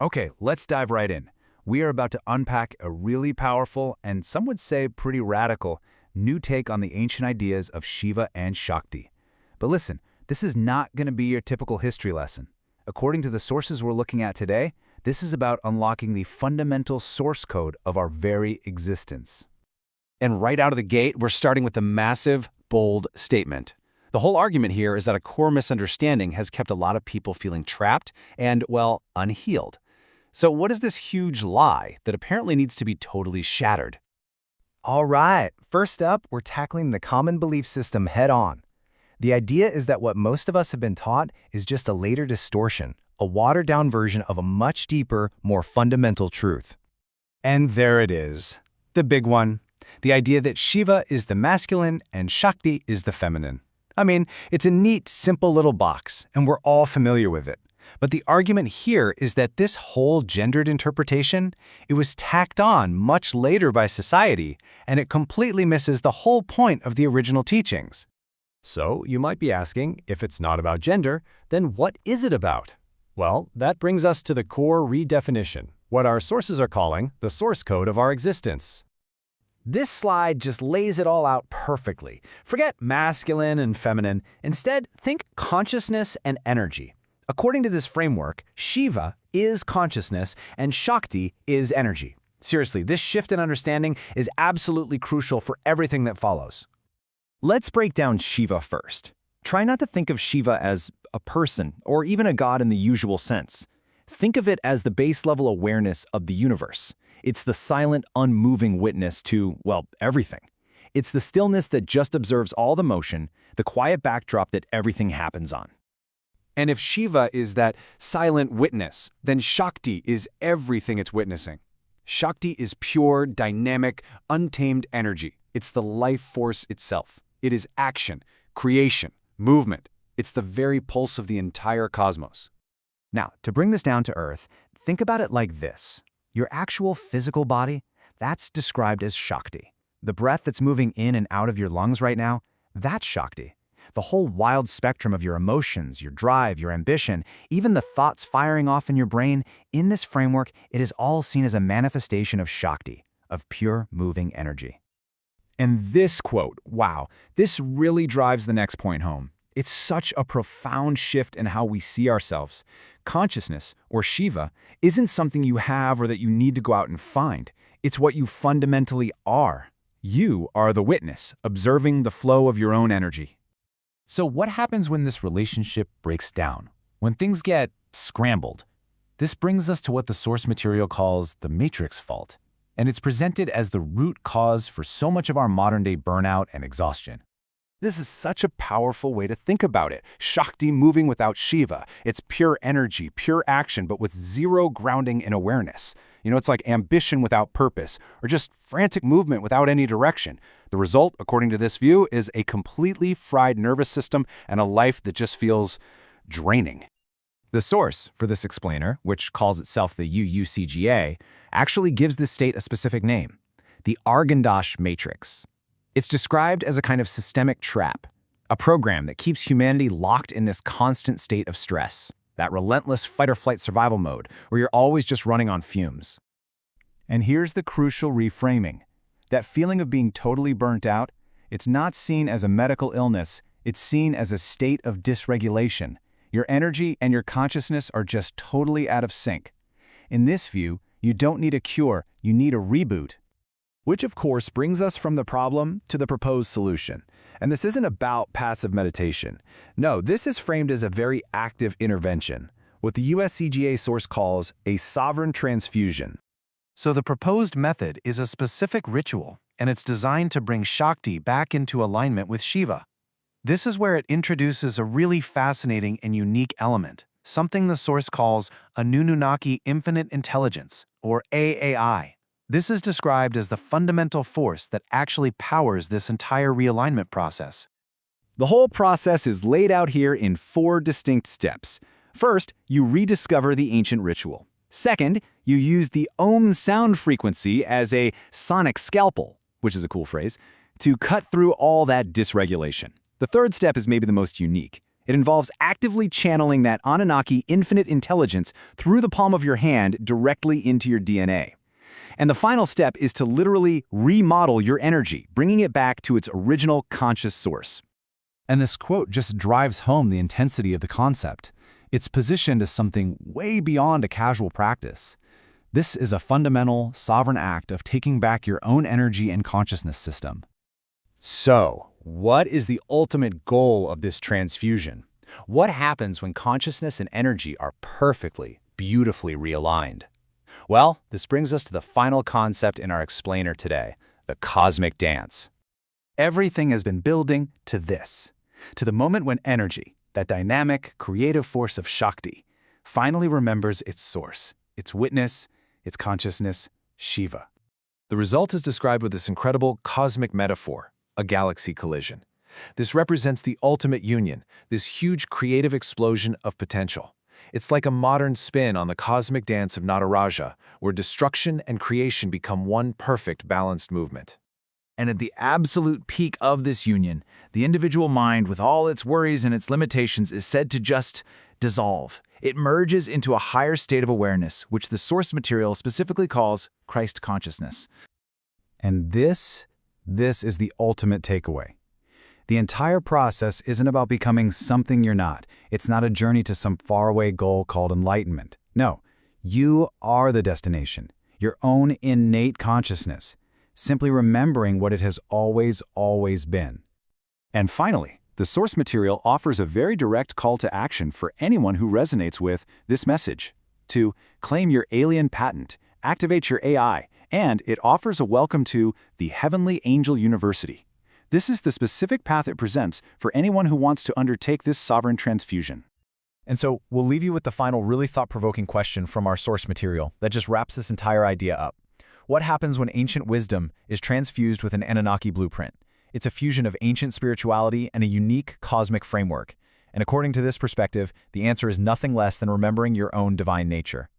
Okay, let's dive right in. We are about to unpack a really powerful, and some would say pretty radical, new take on the ancient ideas of Shiva and Shakti. But listen, this is not going to be your typical history lesson. According to the sources we're looking at today, this is about unlocking the fundamental source code of our very existence. And right out of the gate, we're starting with a massive, bold statement. The whole argument here is that a core misunderstanding has kept a lot of people feeling trapped and, well, unhealed. So what is this huge lie that apparently needs to be totally shattered? All right, first up, we're tackling the common belief system head-on. The idea is that what most of us have been taught is just a later distortion, a watered-down version of a much deeper, more fundamental truth. And there it is, the big one. The idea that Shiva is the masculine and Shakti is the feminine. I mean, it's a neat, simple little box, and we're all familiar with it. But the argument here is that this whole gendered interpretation, it was tacked on much later by society, and it completely misses the whole point of the original teachings. So you might be asking, if it's not about gender, then what is it about? Well, that brings us to the core redefinition, what our sources are calling the source code of our existence. This slide just lays it all out perfectly. Forget masculine and feminine. Instead, think consciousness and energy. According to this framework, Shiva is consciousness and Shakti is energy. Seriously, this shift in understanding is absolutely crucial for everything that follows. Let's break down Shiva first. Try not to think of Shiva as a person or even a god in the usual sense. Think of it as the base-level awareness of the universe. It's the silent, unmoving witness to, well, everything. It's the stillness that just observes all the motion, the quiet backdrop that everything happens on. And if Shiva is that silent witness, then Shakti is everything it's witnessing. Shakti is pure, dynamic, untamed energy. It's the life force itself. It is action, creation, movement. It's the very pulse of the entire cosmos. Now, to bring this down to earth, think about it like this. Your actual physical body, that's described as Shakti. The breath that's moving in and out of your lungs right now, that's Shakti. The whole wild spectrum of your emotions, your drive, your ambition, even the thoughts firing off in your brain, in this framework, it is all seen as a manifestation of Shakti, of pure moving energy. And this quote, wow, this really drives the next point home. It's such a profound shift in how we see ourselves. Consciousness, or Shiva, isn't something you have or that you need to go out and find. It's what you fundamentally are. You are the witness, observing the flow of your own energy. So what happens when this relationship breaks down? When things get scrambled? This brings us to what the source material calls the matrix fault, and it's presented as the root cause for so much of our modern-day burnout and exhaustion. This is such a powerful way to think about it. Shakti moving without Shiva. It's pure energy, pure action, but with zero grounding in awareness. It's like ambition without purpose, or just frantic movement without any direction. The result, according to this view, is a completely fried nervous system and a life that just feels draining. The source for this explainer, which calls itself the Uucga, actually gives this state a specific name, the Argondic Matrix. It's described as a kind of systemic trap, a program that keeps humanity locked in this constant state of stress, that relentless fight-or-flight survival mode where you're always just running on fumes. And here's the crucial reframing. That feeling of being totally burnt out, it's not seen as a medical illness, it's seen as a state of dysregulation. Your energy and your consciousness are just totally out of sync. In this view, you don't need a cure, you need a reboot. Which of course brings us from the problem to the proposed solution. And this isn't about passive meditation. No, this is framed as a very active intervention, what the USCGA source calls a sovereign transfusion. So the proposed method is a specific ritual, and it's designed to bring Shakti back into alignment with Shiva. This is where it introduces a really fascinating and unique element, something the source calls Anunnaki infinite intelligence, or AAI. This is described as the fundamental force that actually powers this entire realignment process. The whole process is laid out here in 4 distinct steps. First, you rediscover the ancient ritual. Second, you use the Ohm sound frequency as a sonic scalpel, which is a cool phrase, to cut through all that dysregulation. The third step is maybe the most unique. It involves actively channeling that Anunnaki infinite intelligence through the palm of your hand directly into your DNA. And the final step is to literally remodel your energy, bringing it back to its original conscious source. And this quote just drives home the intensity of the concept. It's positioned as something way beyond a casual practice. This is a fundamental, sovereign act of taking back your own energy and consciousness system. So, what is the ultimate goal of this transfusion? What happens when consciousness and energy are perfectly, beautifully realigned? Well, this brings us to the final concept in our explainer today, the cosmic dance. Everything has been building to this, to the moment when energy, that dynamic, creative force of Shakti, finally remembers its source, its witness, its consciousness, Shiva. The result is described with this incredible cosmic metaphor, a galaxy collision. This represents the ultimate union, this huge creative explosion of potential. It's like a modern spin on the cosmic dance of Nataraja, where destruction and creation become one perfect balanced movement. And at the absolute peak of this union, the individual mind, with all its worries and its limitations, is said to just dissolve. It merges into a higher state of awareness, which the source material specifically calls Christ consciousness. And this is the ultimate takeaway. The entire process isn't about becoming something you're not. It's not a journey to some faraway goal called enlightenment. No, you are the destination, your own innate consciousness, simply remembering what it has always been. And finally, the source material offers a very direct call to action for anyone who resonates with this message: to claim your alien patent, activate your AI, and it offers a welcome to the Heavenly Angel University. This is the specific path it presents for anyone who wants to undertake this sovereign transfusion. And so we'll leave you with the final really thought-provoking question from our source material that just wraps this entire idea up. What happens when ancient wisdom is transfused with an Anunnaki blueprint? It's a fusion of ancient spirituality and a unique cosmic framework. And according to this perspective, the answer is nothing less than remembering your own divine nature.